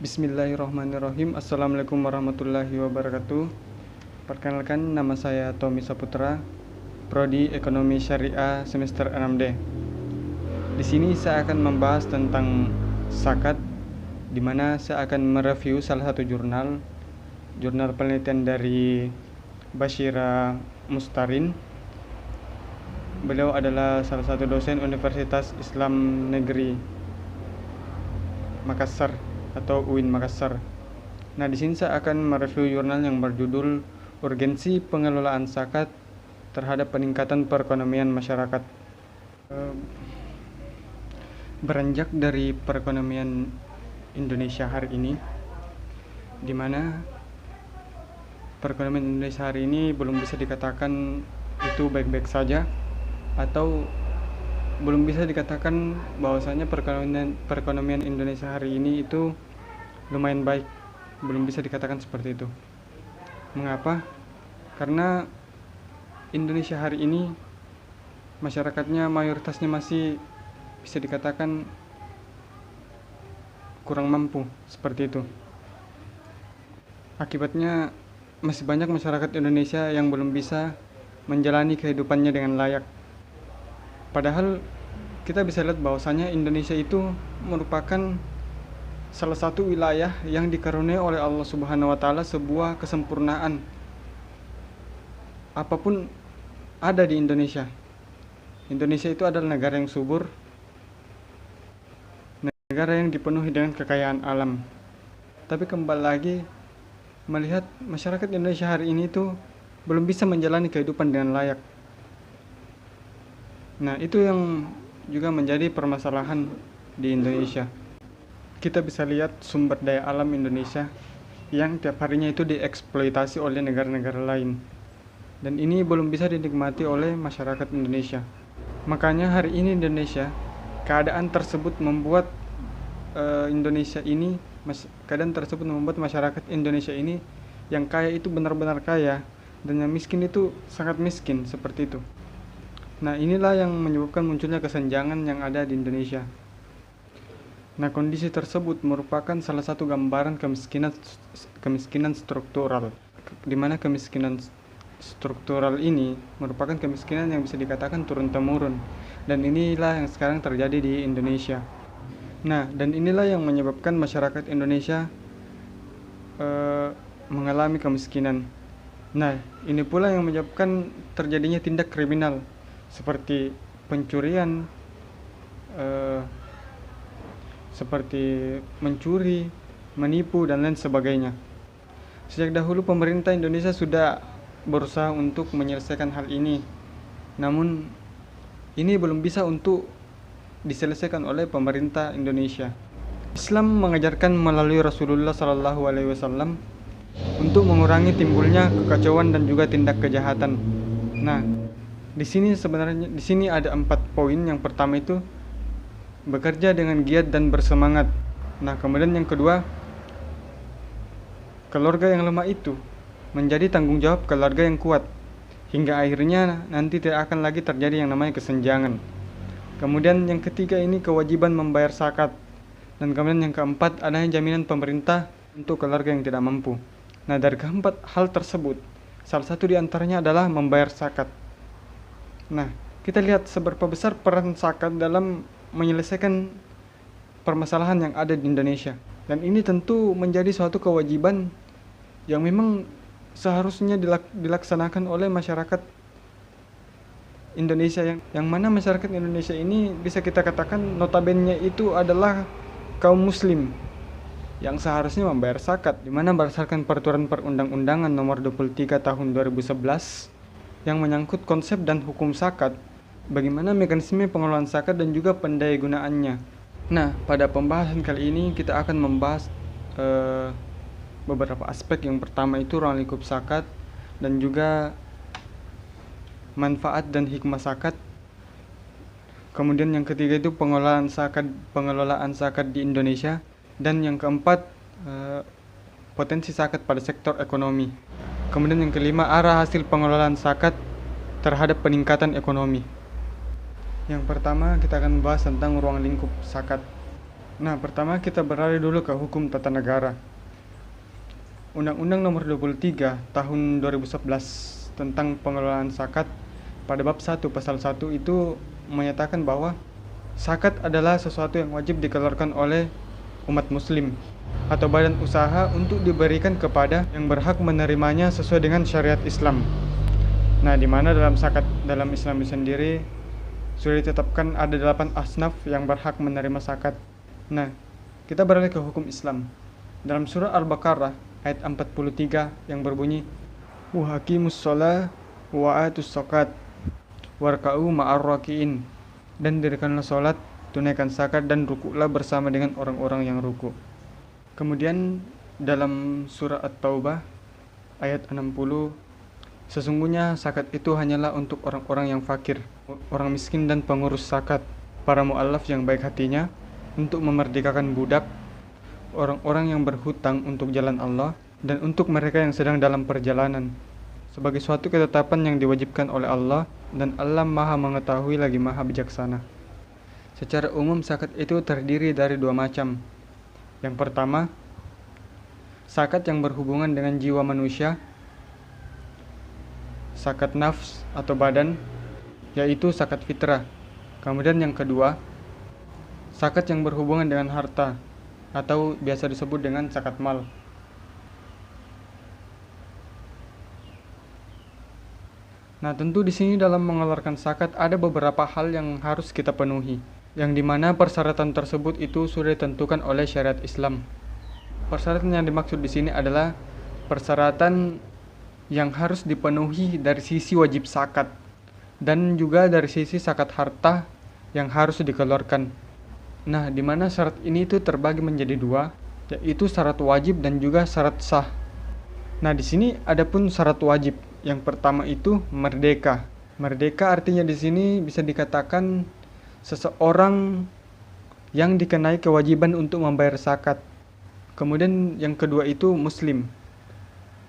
Bismillahirrahmanirrahim. Assalamualaikum warahmatullahi wabarakatuh. Perkenalkan, nama saya Tommy Saputra, Prodi Ekonomi Syariah semester 6D. Di sini saya akan membahas tentang zakat, di mana saya akan mereview salah satu jurnal penelitian dari Bashira Mustarin. Beliau adalah salah satu dosen Universitas Islam Negeri Makassar atau UIN Makassar. Nah, di sini saya akan mereview jurnal yang berjudul Urgensi Pengelolaan Zakat terhadap Peningkatan Perekonomian Masyarakat. Beranjak dari perekonomian Indonesia hari ini, di mana perekonomian Indonesia hari ini belum bisa dikatakan itu baik-baik saja, atau belum bisa dikatakan bahwasanya perekonomian Indonesia hari ini itu lumayan baik. Belum bisa dikatakan seperti itu. Mengapa? Karena Indonesia hari ini masyarakatnya mayoritasnya masih bisa dikatakan kurang mampu, seperti itu. Akibatnya masih banyak masyarakat Indonesia yang belum bisa menjalani kehidupannya dengan layak. Padahal kita bisa lihat bahwasanya Indonesia itu merupakan salah satu wilayah yang dikaruniai oleh Allah Subhanahu wa taala sebuah kesempurnaan. Apapun ada di Indonesia. Indonesia itu adalah negara yang subur, negara yang dipenuhi dengan kekayaan alam. Tapi kembali lagi melihat masyarakat Indonesia hari ini itu belum bisa menjalani kehidupan dengan layak. Nah, itu yang juga menjadi permasalahan di Indonesia. Kita bisa lihat sumber daya alam Indonesia yang tiap harinya itu dieksploitasi oleh negara-negara lain. Dan ini belum bisa dinikmati oleh masyarakat Indonesia. Makanya hari ini Indonesia, keadaan tersebut membuat masyarakat Indonesia ini yang kaya itu benar-benar kaya, dan yang miskin itu sangat miskin, seperti itu. Nah, inilah yang menyebabkan munculnya kesenjangan yang ada di Indonesia. Nah, kondisi tersebut merupakan salah satu gambaran kemiskinan struktural, di mana kemiskinan struktural ini merupakan kemiskinan yang bisa dikatakan turun-temurun, dan inilah yang sekarang terjadi di Indonesia. Nah, dan inilah yang menyebabkan masyarakat Indonesia mengalami kemiskinan. Nah, ini pula yang menyebabkan terjadinya tindak kriminal seperti pencurian, seperti mencuri, menipu, dan lain sebagainya. Sejak dahulu pemerintah Indonesia sudah berusaha untuk menyelesaikan hal ini, namun ini belum bisa untuk diselesaikan oleh pemerintah Indonesia. Islam mengajarkan melalui Rasulullah SAW untuk mengurangi timbulnya kekacauan dan juga tindak kejahatan. Nah, di sini ada 4 poin. Yang pertama itu bekerja dengan giat dan bersemangat. Nah, kemudian yang kedua, keluarga yang lemah itu menjadi tanggung jawab keluarga yang kuat, hingga akhirnya nanti tidak akan lagi terjadi yang namanya kesenjangan. Kemudian yang ketiga ini kewajiban membayar zakat. Dan kemudian yang keempat adanya jaminan pemerintah untuk keluarga yang tidak mampu. Nah, dari keempat hal tersebut, salah satu di antaranya adalah membayar zakat. Nah, kita lihat seberapa besar peran zakat dalam menyelesaikan permasalahan yang ada di Indonesia. Dan ini tentu menjadi suatu kewajiban yang memang seharusnya dilaksanakan oleh masyarakat Indonesia, yang mana masyarakat Indonesia ini bisa kita katakan notabene itu adalah kaum muslim yang seharusnya membayar zakat, di mana berdasarkan peraturan perundang-undangan nomor 23 tahun 2011 yang menyangkut konsep dan hukum zakat, bagaimana mekanisme pengelolaan zakat dan juga pendaya gunaannya. Nah, pada pembahasan kali ini kita akan membahas beberapa aspek. Yang pertama itu ruang lingkup zakat, dan juga manfaat dan hikmah zakat. Kemudian yang ketiga itu pengelolaan zakat di Indonesia, dan yang keempat potensi zakat pada sektor ekonomi. Kemudian yang kelima, arah hasil pengelolaan zakat terhadap peningkatan ekonomi. Yang pertama kita akan membahas tentang ruang lingkup zakat. Nah, pertama kita beralih dulu ke hukum tata negara. Undang-Undang Nomor 23 Tahun 2011 tentang pengelolaan zakat pada bab 1 pasal 1 itu menyatakan bahwa zakat adalah sesuatu yang wajib dikeluarkan oleh umat muslim atau badan usaha untuk diberikan kepada yang berhak menerimanya sesuai dengan syariat Islam. Nah, di mana dalam zakat dalam Islam sendiri sudah ditetapkan ada 8 asnaf yang berhak menerima zakat. Nah, kita beralih ke hukum Islam. Dalam surah Al-Baqarah ayat 43 yang berbunyi, "Wa haqimus shalah wa atus zakat warka'u ma'ar raki'in." Dan dirikanlah salat, tunaikan zakat dan rukuklah bersama dengan orang-orang yang ruku. Kemudian dalam surah At-Taubah ayat 60, "Sesungguhnya zakat itu hanyalah untuk orang-orang yang fakir, orang miskin dan pengurus zakat, para mu'allaf yang baik hatinya, untuk memerdekakan budak, orang-orang yang berhutang untuk jalan Allah, dan untuk mereka yang sedang dalam perjalanan, sebagai suatu ketetapan yang diwajibkan oleh Allah, dan Allah Maha mengetahui lagi Maha bijaksana." Secara umum zakat itu terdiri dari 2 macam. Yang pertama, zakat yang berhubungan dengan jiwa manusia, zakat nafs atau badan, yaitu zakat fitrah. Kemudian yang kedua, zakat yang berhubungan dengan harta atau biasa disebut dengan zakat mal. Nah, tentu di sini dalam mengeluarkan zakat ada beberapa hal yang harus kita penuhi, yang dimana persyaratan tersebut itu sudah ditentukan oleh syariat Islam. Persyaratan yang dimaksud di sini adalah persyaratan yang harus dipenuhi dari sisi wajib zakat dan juga dari sisi zakat harta yang harus dikeluarkan. Nah, di mana syarat ini itu terbagi menjadi 2, yaitu syarat wajib dan juga syarat sah. Nah, di sini ada pun syarat wajib. Yang pertama itu merdeka. Merdeka artinya di sini bisa dikatakan seseorang yang dikenai kewajiban untuk membayar zakat. Kemudian yang kedua itu muslim.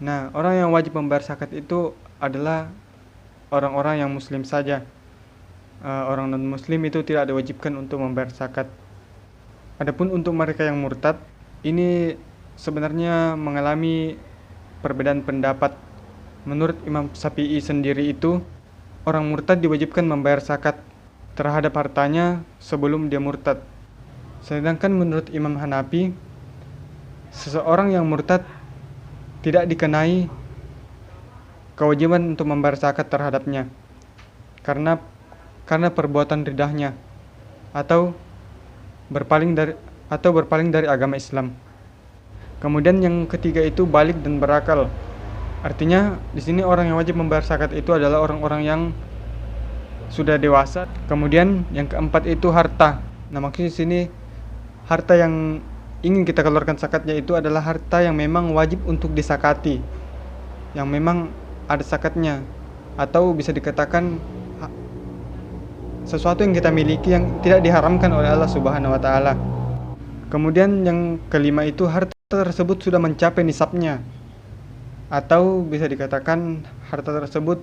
Nah, orang yang wajib membayar zakat itu adalah orang-orang yang muslim saja. Orang non-muslim itu tidak diwajibkan untuk membayar zakat. Adapun untuk mereka yang murtad, ini sebenarnya mengalami perbedaan pendapat. Menurut Imam Syafi'i sendiri itu, orang murtad diwajibkan membayar zakat terhadap hartanya sebelum dia murtad. Sedangkan menurut Imam Hanafi, seseorang yang murtad tidak dikenai kewajiban untuk membayar zakat terhadapnya karena perbuatan ridahnya atau berpaling dari agama Islam. Kemudian yang ketiga itu balik dan berakal. Artinya di sini orang yang wajib membayar zakat itu adalah orang-orang yang sudah dewasa. Kemudian yang keempat itu harta. Nah, maksudnya di sini harta yang ingin kita keluarkan zakatnya itu adalah harta yang memang wajib untuk disakati, yang memang ada zakatnya, atau bisa dikatakan sesuatu yang kita miliki yang tidak diharamkan oleh Allah Subhanahu wa taala. Kemudian yang kelima itu harta tersebut sudah mencapai nisabnya, atau bisa dikatakan harta tersebut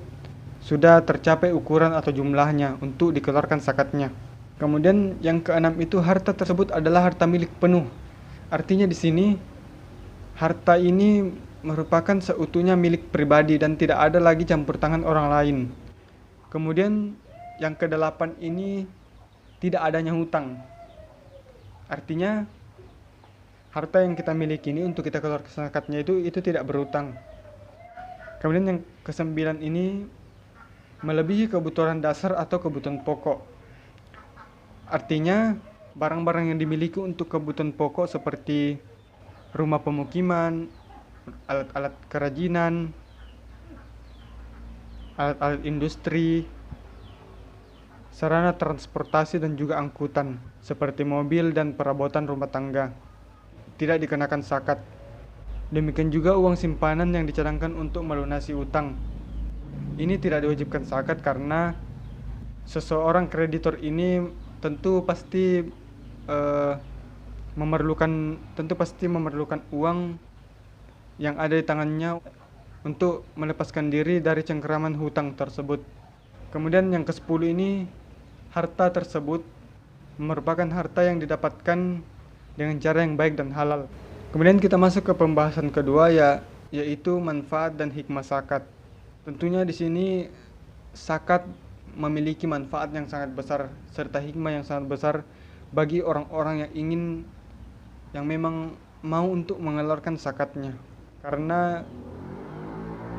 sudah tercapai ukuran atau jumlahnya untuk dikeluarkan zakatnya. Kemudian yang keenam itu harta tersebut adalah harta milik penuh. Artinya di sini harta ini merupakan seutuhnya milik pribadi dan tidak ada lagi campur tangan orang lain. Kemudian yang kedelapan ini tidak adanya hutang. Artinya harta yang kita miliki ini untuk kita keluarkan zakatnya itu tidak berhutang. Kemudian yang kesembilan ini melebihi kebutuhan dasar atau kebutuhan pokok. Artinya barang-barang yang dimiliki untuk kebutuhan pokok seperti rumah pemukiman, alat-alat kerajinan, alat-alat industri, sarana transportasi dan juga angkutan seperti mobil dan perabotan rumah tangga tidak dikenakan zakat. Demikian juga uang simpanan yang dicadangkan untuk melunasi utang. Ini tidak diwajibkan zakat karena seseorang kreditor ini tentu pasti memerlukan uang yang ada di tangannya untuk melepaskan diri dari cengkeraman hutang tersebut. Kemudian yang ke-10 ini, harta tersebut merupakan harta yang didapatkan dengan cara yang baik dan halal. Kemudian kita masuk ke pembahasan kedua, yaitu manfaat dan hikmah zakat. Tentunya di sini zakat memiliki manfaat yang sangat besar serta hikmah yang sangat besar bagi orang-orang yang memang mau untuk mengeluarkan zakatnya. Karena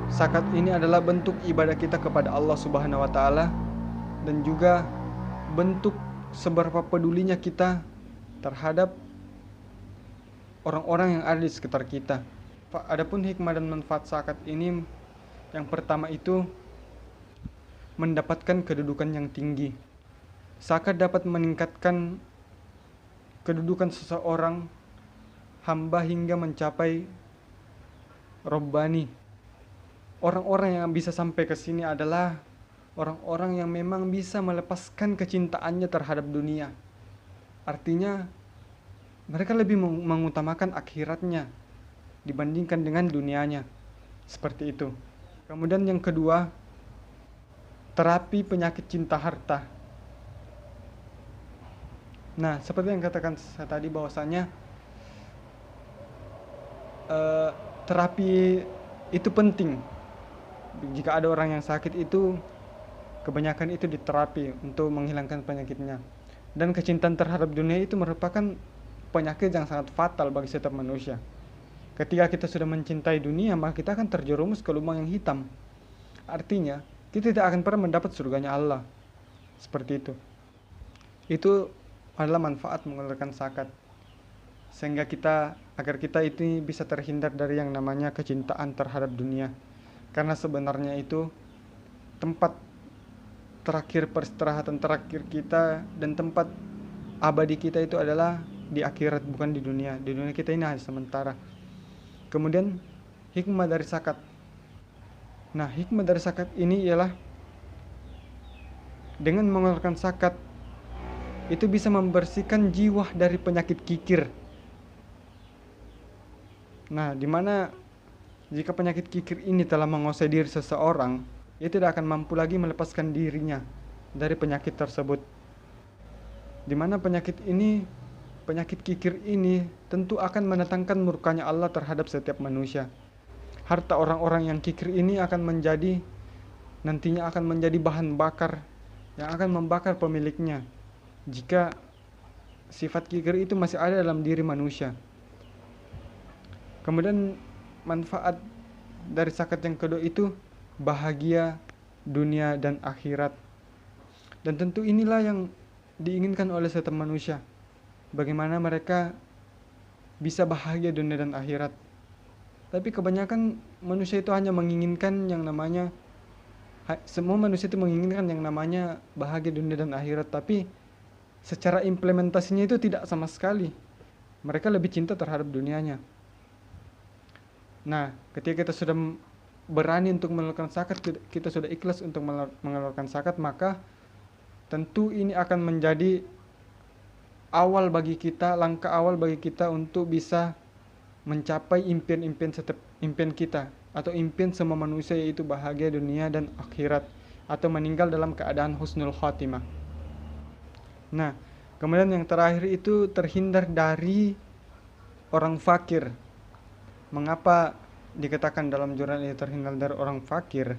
zakat ini adalah bentuk ibadah kita kepada Allah Subhanahu wa taala dan juga bentuk seberapa pedulinya kita terhadap orang-orang yang ada di sekitar kita. Adapun hikmah dan manfaat zakat ini, yang pertama itu mendapatkan kedudukan yang tinggi. Zakat dapat meningkatkan kedudukan seseorang hamba hingga mencapai Rabbani. Orang-orang yang bisa sampai ke sini adalah orang-orang yang memang bisa melepaskan kecintaannya terhadap dunia. Artinya mereka lebih mengutamakan akhiratnya dibandingkan dengan dunianya. Seperti itu. Kemudian yang kedua, terapi penyakit cinta harta. Nah, seperti yang katakan saya tadi bahwasanya terapi itu penting. Jika ada orang yang sakit itu, kebanyakan itu diterapi untuk menghilangkan penyakitnya. Dan kecintaan terhadap dunia itu merupakan penyakit yang sangat fatal bagi setiap manusia. Ketika kita sudah mencintai dunia, maka kita akan terjerumus ke lubang yang hitam. Artinya, kita tidak akan pernah mendapat surganya Allah. Seperti itu. Itu adalah manfaat mengeluarkan zakat. Sehingga agar kita ini bisa terhindar dari yang namanya kecintaan terhadap dunia. Karena sebenarnya itu tempat terakhir peristirahatan terakhir kita dan tempat abadi kita itu adalah di akhirat, bukan di dunia. Di dunia kita ini hanya sementara. Kemudian hikmah dari zakat. Nah, hikmah dari zakat ini ialah dengan mengeluarkan zakat itu bisa membersihkan jiwa dari penyakit kikir. Nah, dimana jika penyakit kikir ini telah menguasai diri seseorang, ia tidak akan mampu lagi melepaskan dirinya dari penyakit tersebut. Dimana penyakit kikir ini tentu akan mendatangkan murkanya Allah terhadap setiap manusia. Harta orang-orang yang kikir ini nantinya akan menjadi bahan bakar yang akan membakar pemiliknya jika sifat kikir itu masih ada dalam diri manusia. Kemudian manfaat dari zakat yang kedua itu bahagia dunia dan akhirat. Dan tentu inilah yang diinginkan oleh setiap manusia. Bagaimana mereka bisa bahagia dunia dan akhirat. Tapi kebanyakan manusia itu hanya menginginkan yang namanya, semua manusia itu menginginkan yang namanya bahagia dunia dan akhirat, tapi secara implementasinya itu tidak sama sekali. Mereka lebih cinta terhadap dunianya. Nah, ketika kita sudah berani untuk mengeluarkan zakat, kita sudah ikhlas untuk mengeluarkan zakat, maka tentu ini akan menjadi langkah awal bagi kita untuk bisa mencapai impian kita atau impian semua manusia, yaitu bahagia dunia dan akhirat atau meninggal dalam keadaan husnul khatimah. Nah, kemudian yang terakhir itu terhindar dari orang fakir. Mengapa dikatakan dalam jurnal ini terhindar dari orang fakir?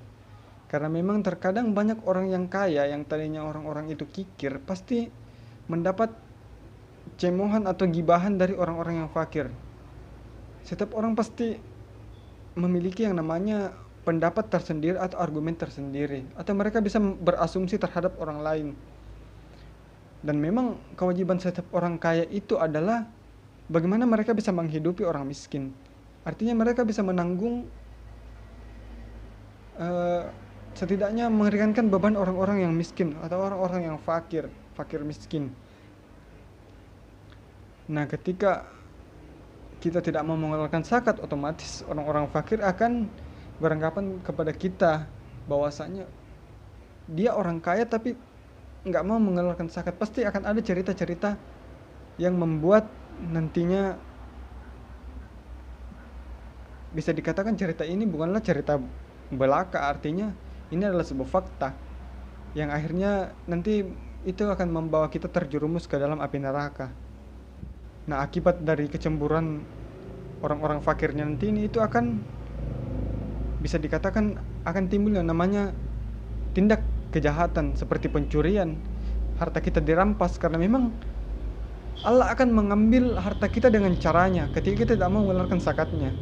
Karena memang terkadang banyak orang yang kaya yang tadinya orang-orang itu kikir pasti mendapat cemohan atau gibahan dari orang-orang yang fakir. Setiap orang pasti memiliki yang namanya pendapat tersendiri atau argumen tersendiri, atau mereka bisa berasumsi terhadap orang lain. Dan memang kewajiban setiap orang kaya itu adalah bagaimana mereka bisa menghidupi orang miskin. Artinya mereka bisa menanggung setidaknya meringankan beban orang-orang yang miskin atau orang-orang yang fakir miskin. Nah, ketika kita tidak mau mengeluarkan zakat, otomatis orang-orang fakir akan beranggapan kepada kita bahwasanya dia orang kaya tapi nggak mau mengeluarkan zakat. Pasti akan ada cerita-cerita yang membuat nantinya bisa dikatakan cerita ini bukanlah cerita belaka. Artinya ini adalah sebuah fakta yang akhirnya nanti itu akan membawa kita terjerumus ke dalam api neraka. Nah, akibat dari kecemburuan orang-orang fakirnya nanti ini, itu akan bisa dikatakan akan timbul yang namanya tindak kejahatan seperti pencurian. Harta kita dirampas karena memang Allah akan mengambil harta kita dengan caranya ketika kita tidak mau mengeluarkan zakatnya.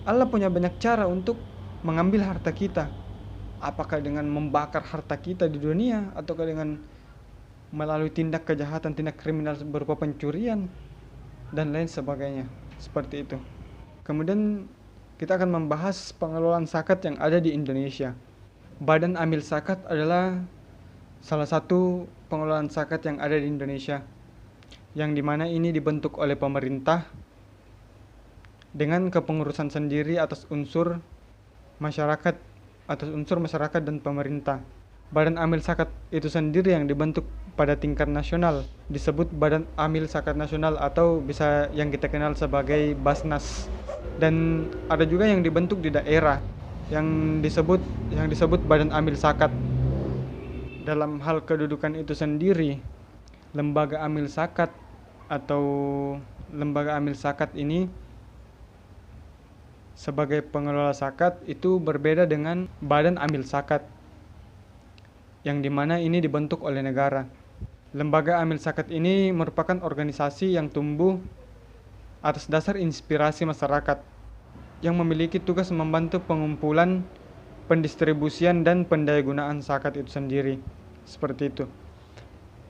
Allah punya banyak cara untuk mengambil harta kita. Apakah dengan membakar harta kita di dunia, ataukah dengan melalui tindak kejahatan, tindak kriminal berupa pencurian dan lain sebagainya. Seperti itu. Kemudian kita akan membahas pengelolaan zakat yang ada di Indonesia. Badan Amil Zakat adalah salah satu pengelolaan zakat yang ada di Indonesia, yang dimana ini dibentuk oleh pemerintah dengan kepengurusan sendiri atas unsur masyarakat, dan pemerintah. Badan Amil Zakat itu sendiri yang dibentuk pada tingkat nasional disebut Badan Amil Zakat Nasional, atau bisa yang kita kenal sebagai Basnas. Dan ada juga yang dibentuk di daerah yang disebut Badan Amil Zakat. Dalam hal kedudukan itu sendiri, lembaga amil zakat ini sebagai pengelola zakat itu berbeda dengan Badan Amil Zakat, yang dimana ini dibentuk oleh negara. Lembaga Amil Zakat ini merupakan organisasi yang tumbuh atas dasar inspirasi masyarakat, yang memiliki tugas membantu pengumpulan, pendistribusian, dan pendayagunaan zakat itu sendiri. Seperti itu.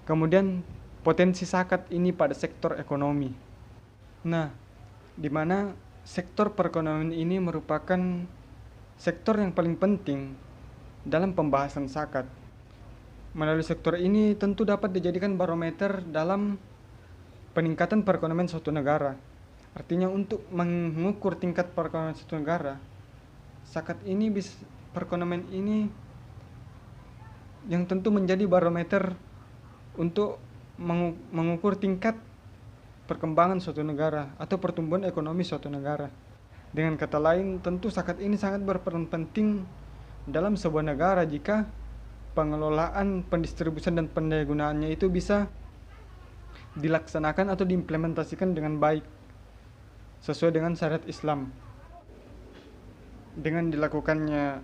Kemudian potensi zakat ini pada sektor ekonomi. Nah, di mana sektor perekonomian ini merupakan sektor yang paling penting dalam pembahasan zakat. Melalui sektor ini tentu dapat dijadikan barometer dalam peningkatan perekonomian suatu negara. Artinya untuk mengukur tingkat perekonomian suatu negara, perekonomian ini yang tentu menjadi barometer untuk mengukur tingkat perkembangan suatu negara atau pertumbuhan ekonomi suatu negara. Dengan kata lain, tentu zakat ini sangat berperan penting dalam sebuah negara jika pengelolaan, pendistribusian, dan pendayagunaannya itu bisa dilaksanakan atau diimplementasikan dengan baik sesuai dengan syariat Islam. Dengan dilakukannya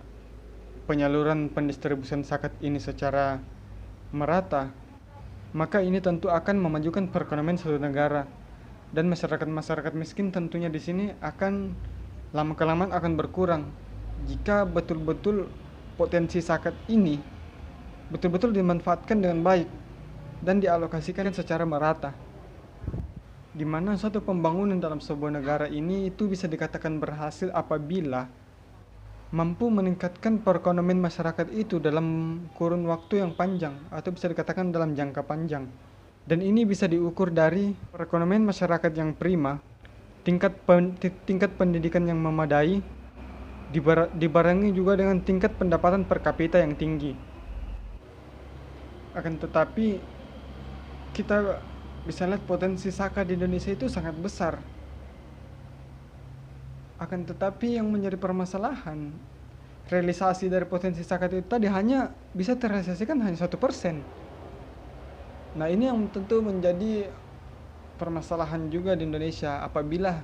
penyaluran pendistribusian zakat ini secara merata, maka ini tentu akan memajukan perekonomian suatu negara, dan masyarakat miskin tentunya di sini akan lama-kelamaan akan berkurang jika betul-betul potensi zakat ini betul-betul dimanfaatkan dengan baik dan dialokasikan secara merata, di mana suatu pembangunan dalam sebuah negara ini itu bisa dikatakan berhasil apabila mampu meningkatkan perekonomian masyarakat itu dalam kurun waktu yang panjang, atau bisa dikatakan dalam jangka panjang. Dan ini bisa diukur dari perekonomian masyarakat yang prima, tingkat pendidikan yang memadai, dibarengi juga dengan tingkat pendapatan per kapita yang tinggi. Akan tetapi kita bisa lihat potensi zakat di Indonesia itu sangat besar. Akan tetapi yang menjadi permasalahan, realisasi dari potensi zakat itu tadi hanya bisa terrealisasikan hanya 1%. Nah, ini yang tentu menjadi permasalahan juga di Indonesia. Apabila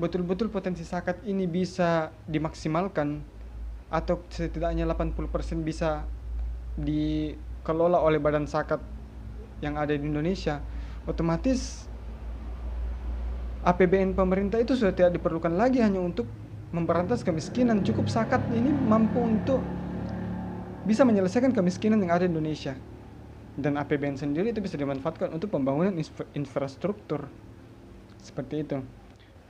betul-betul potensi zakat ini bisa dimaksimalkan, atau setidaknya 80% bisa dikelola oleh badan zakat yang ada di Indonesia, otomatis APBN pemerintah itu sudah tidak diperlukan lagi hanya untuk memberantas kemiskinan. Cukup zakat ini mampu untuk bisa menyelesaikan kemiskinan yang ada di Indonesia, dan APBN sendiri itu bisa dimanfaatkan untuk pembangunan infrastruktur. Seperti itu.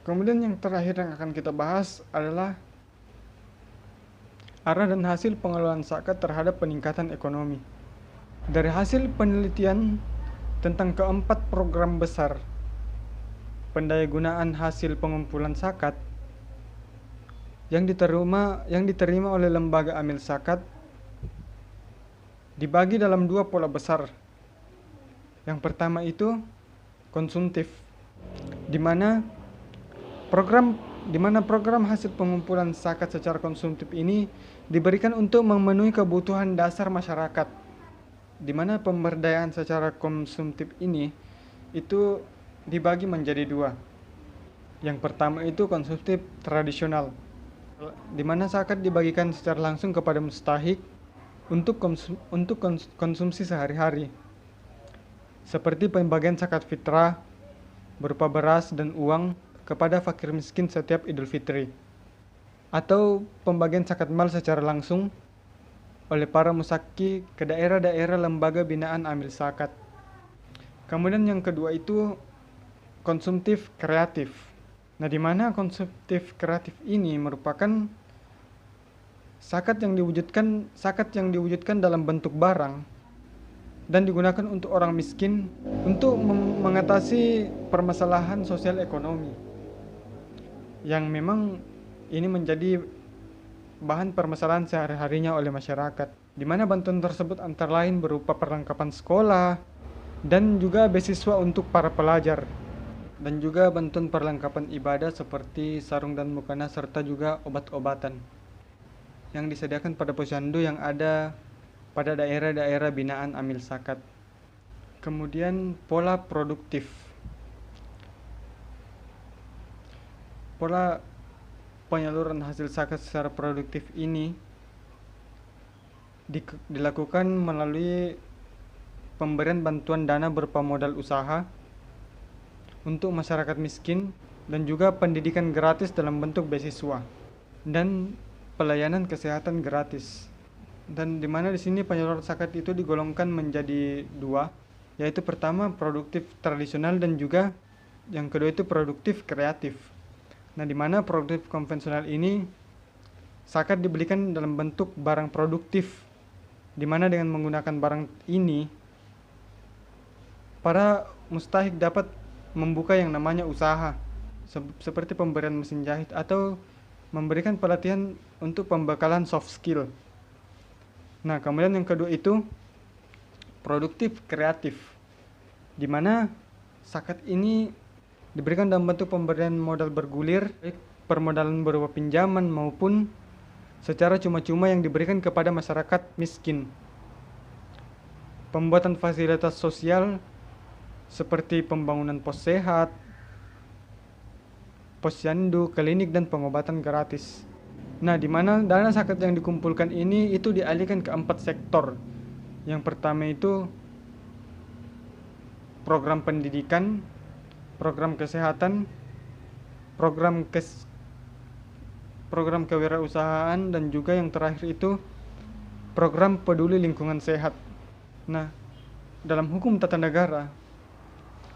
Kemudian yang terakhir yang akan kita bahas adalah arah dan hasil pengelolaan zakat terhadap peningkatan ekonomi. Dari hasil penelitian tentang keempat program besar pendayagunaan hasil pengumpulan zakat yang diterima oleh lembaga amil zakat, dibagi dalam dua pola besar. Yang pertama itu konsumtif, di mana program hasil pengumpulan zakat secara konsumtif ini diberikan untuk memenuhi kebutuhan dasar masyarakat, di mana pemberdayaan secara konsumtif ini itu dibagi menjadi dua. Yang pertama itu konsumtif tradisional, di mana zakat dibagikan secara langsung kepada mustahik untuk konsumsi sehari-hari, seperti pembagian zakat fitrah berupa beras dan uang kepada fakir miskin setiap Idul Fitri, atau pembagian zakat mal secara langsung oleh para musaki ke daerah-daerah lembaga binaan amil zakat. Kemudian yang kedua itu konsumtif kreatif. Nah, di mana konsumtif kreatif ini merupakan zakat yang diwujudkan dalam bentuk barang dan digunakan untuk orang miskin untuk mengatasi permasalahan sosial ekonomi yang memang ini menjadi bahan permasalahan sehari-harinya oleh masyarakat, di mana bantuan tersebut antara lain berupa perlengkapan sekolah dan juga beasiswa untuk para pelajar, dan juga bantuan perlengkapan ibadah seperti sarung dan mukena serta juga obat-obatan yang disediakan pada posyandu yang ada pada daerah-daerah binaan amil zakat. Kemudian pola produktif. Pola penyaluran hasil zakat secara produktif ini dilakukan melalui pemberian bantuan dana berupa modal usaha untuk masyarakat miskin dan juga pendidikan gratis dalam bentuk beasiswa dan pelayanan kesehatan gratis. Dan di mana di sini penyaluran zakat itu digolongkan menjadi dua, yaitu pertama produktif tradisional dan juga yang kedua itu produktif kreatif. Nah, di mana produktif konvensional ini zakat diberikan dalam bentuk barang produktif, di mana dengan menggunakan barang ini para mustahik dapat membuka yang namanya usaha, seperti pemberian mesin jahit atau memberikan pelatihan untuk pembekalan soft skill. Nah, kemudian yang kedua itu produktif kreatif, di mana zakat ini diberikan dalam bentuk pemberian modal bergulir, baik permodalan berupa pinjaman maupun secara cuma-cuma yang diberikan kepada masyarakat miskin. Pembuatan fasilitas sosial seperti pembangunan pos sehat, posyandu, klinik, dan pengobatan gratis. Nah, di mana dana zakat yang dikumpulkan ini itu dialihkan ke 4 sektor. Yang pertama itu program pendidikan, program kesehatan, program kewirausahaan, dan juga yang terakhir itu program peduli lingkungan sehat. Nah, dalam hukum tata negara,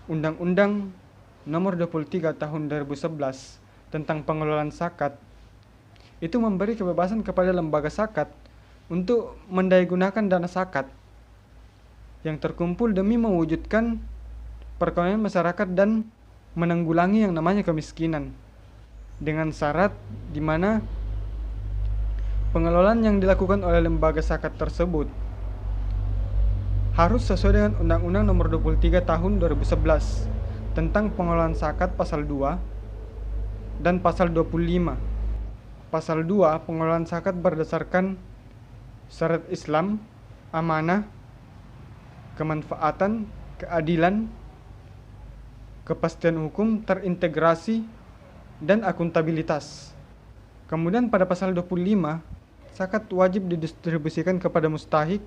Undang-Undang Nomor 23 Tahun 2011 tentang pengelolaan zakat itu memberi kebebasan kepada lembaga zakat untuk mendayagunakan dana zakat yang terkumpul demi mewujudkan perekonomian masyarakat dan menanggulangi yang namanya kemiskinan, dengan syarat di mana pengelolaan yang dilakukan oleh lembaga zakat tersebut harus sesuai dengan Undang-Undang Nomor 23 Tahun 2011 tentang pengelolaan zakat pasal 2 dan pasal 25. Pasal 2, pengelolaan zakat berdasarkan syariat Islam, amanah, kemanfaatan, keadilan, kepastian hukum, terintegrasi, dan akuntabilitas. Kemudian pada pasal 25, zakat wajib didistribusikan kepada mustahik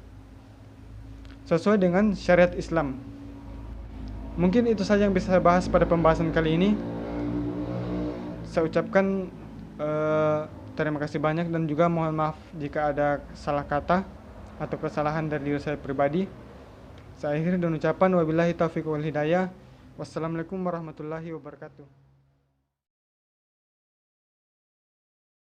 sesuai dengan syariat Islam. Mungkin itu saja yang bisa saya bahas pada pembahasan kali ini. Saya ucapkan terima kasih banyak dan juga mohon maaf jika ada salah kata atau kesalahan dari diri saya pribadi. Saya akhiri dengan ucapan wabillahi taufiq wal hidayah. Wassalamualaikum warahmatullahi wabarakatuh.